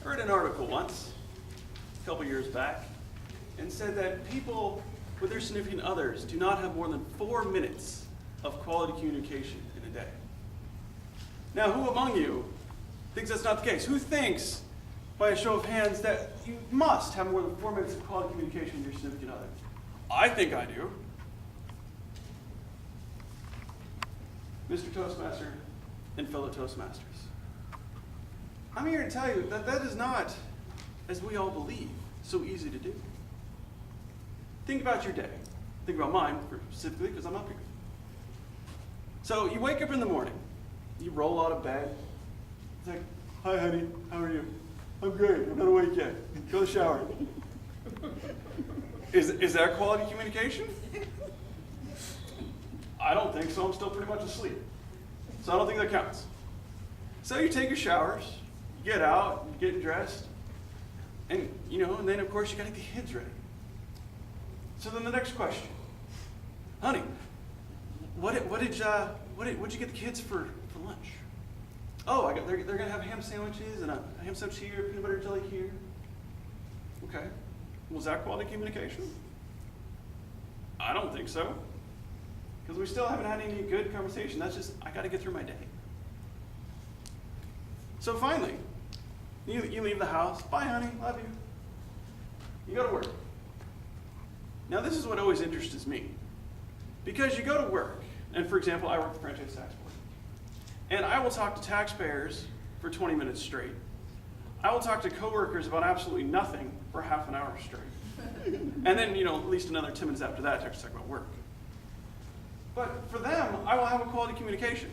read an article once, a couple years back, and said that people with their significant others do not have more than 4 minutes of quality communication in a day. Now, who among you thinks that's not the case? Who thinks, by a show of hands, that you must have more than 4 minutes of quality communication with your significant other? I think I do. Mr. Toastmaster and fellow Toastmasters, I'm here to tell you that that is not, as we all believe, so easy to do. Think about your day. Think about mine, specifically, because I'm up here. So you wake up in the morning. You roll out of bed. It's like, hi, honey. How are you? I'm great. I'm not awake yet. Go to the shower. Is that quality communication? I don't think so. I'm still pretty much asleep. So I don't think that counts. So you take your showers. You get out. You get dressed. And, and then, of course, you got to get the kids ready. So then the next question. Honey, what'd you get the kids for lunch? Oh, they're going to have ham sandwiches and a ham sandwich here, peanut butter jelly here. Okay. Was that quality communication? I don't think so. Because we still haven't had any good conversation. That's just, I got to get through my day. So finally, you leave the house. Bye, honey. Love you. You go to work. Now, this is what always interests me. Because you go to work, and for example, I work at the Franchise Tax Board, and I will talk to taxpayers for 20 minutes straight. I will talk to coworkers about absolutely nothing for half an hour straight. And then, at least another 10 minutes after that to actually talk about work. But for them, I will have a quality communication.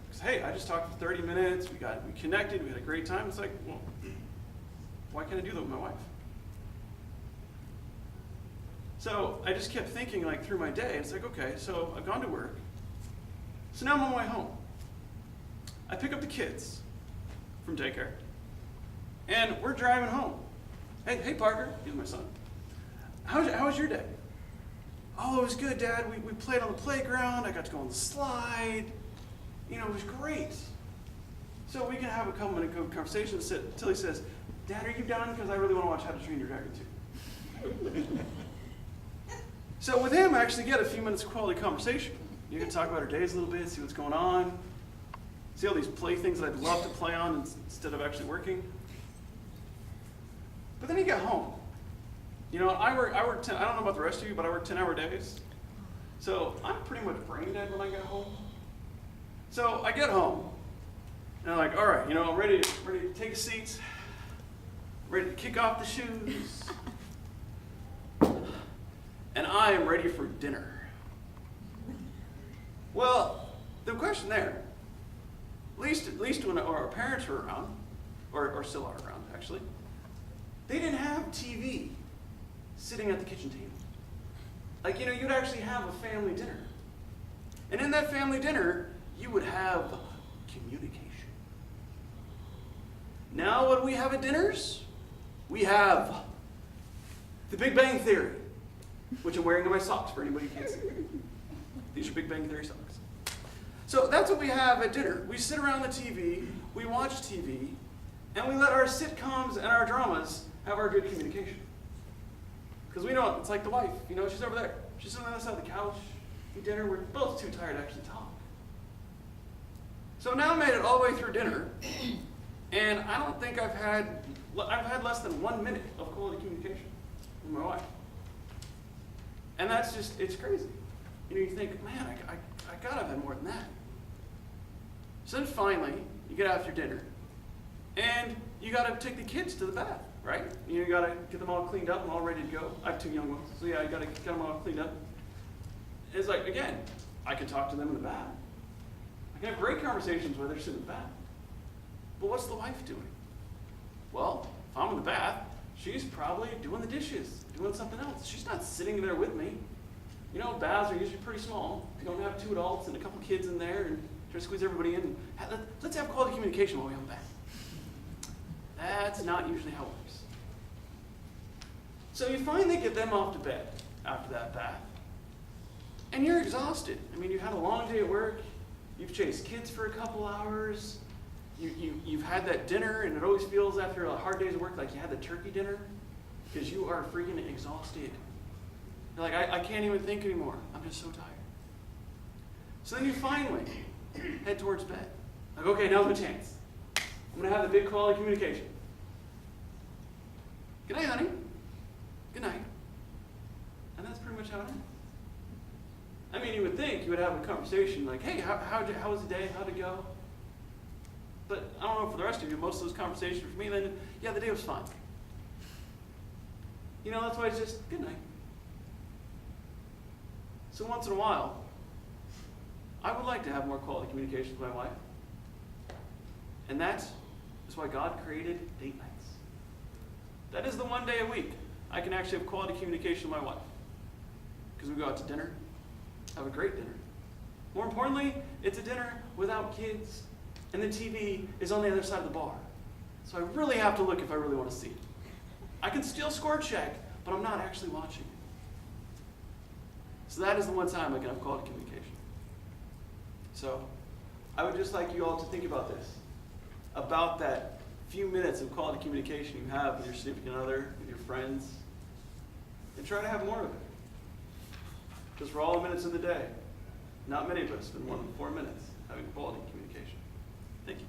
Because, hey, I just talked for 30 minutes, we connected, we had a great time. It's like, well, why can't I do that with my wife? So I just kept thinking through my day. It's like, okay, so I've gone to work. So now I'm on my way home. I pick up the kids from daycare. And we're driving home. Hey, Parker, he's my son. How was your day? Oh, it was good, Dad. We played on the playground. I got to go on the slide. It was great. So we can have a couple-minute conversation until he says, Dad, are you done? Because I really want to watch How to Train Your Dragon 2. So with him, I actually get a few minutes of quality conversation. You can talk about our days a little bit, see what's going on, see all these playthings that I'd love to play on instead of actually working. But then you get home. I work 10, I don't know about the rest of you, but I work 10-hour days. So I'm pretty much brain dead when I get home. So I get home, and I'm like, all right, I'm ready to take a seat, ready to kick off the shoes. And I am ready for dinner. Well, the question there, at least when our parents were around, or still are around actually, they didn't have TV sitting at the kitchen table. You'd actually have a family dinner. And in that family dinner, you would have communication. Now what do we have at dinners? We have The Big Bang Theory, which I'm wearing in my socks for anybody who can't see. These are Big Bang Theory socks. So that's what we have at dinner. We sit around the TV, we watch TV, and we let our sitcoms and our dramas have our good communication. Because we know it's like the wife, she's over there. She's sitting on the other side of the couch, eat dinner, we're both too tired to actually talk. So now I made it all the way through dinner, and I don't think I've had less than 1 minute of quality communication with my wife. And that's just, it's crazy. You think, man, I gotta have had more than that. So then finally, you get after dinner, and you gotta take the kids to the bath, right? You gotta get them all cleaned up and all ready to go. I have 2 young ones, so yeah, you gotta get them all cleaned up. It's like, again, I can talk to them in the bath. I can have great conversations while they're sitting in the bath. But what's the wife doing? Well, if I'm in the bath, she's probably doing the dishes, doing something else. She's not sitting there with me. Baths are usually pretty small. You don't have 2 adults and a couple kids in there and try to squeeze everybody in. Let's have quality communication while we're in the bath. That's not usually how it works. So you finally get them off to bed after that bath. And you're exhausted. You had a long day at work. You've chased kids for a couple hours. You've had that dinner, and it always feels after a hard day's of work like you had the turkey dinner because you are freaking exhausted. You're like, I can't even think anymore. I'm just so tired. So then you finally head towards bed. Like, okay, now's my chance. I'm going to have the big quality communication. Good night, honey. Good night. And that's pretty much how it ends. I mean, you would think you would have a conversation like, hey, how was the day? How'd it go? But I don't know for the rest of you, most of those conversations for me, then, yeah, the day was fine. You know, that's why it's just, good night. So once in a while, I would like to have more quality communication with my wife. And that is why God created date nights. That is the one day a week I can actually have quality communication with my wife. Because we go out to dinner, have a great dinner. More importantly, it's a dinner without kids, and the TV is on the other side of the bar. So I really have to look if I really want to see it. I can still score check, but I'm not actually watching it. So that is the one time I can have quality communication. So I would just like you all to think about this, about that few minutes of quality communication you have with your significant other, with your friends, and try to have more of it. Because for all the minutes in the day, not many of us spend more than 4 minutes having quality communication. Thank you.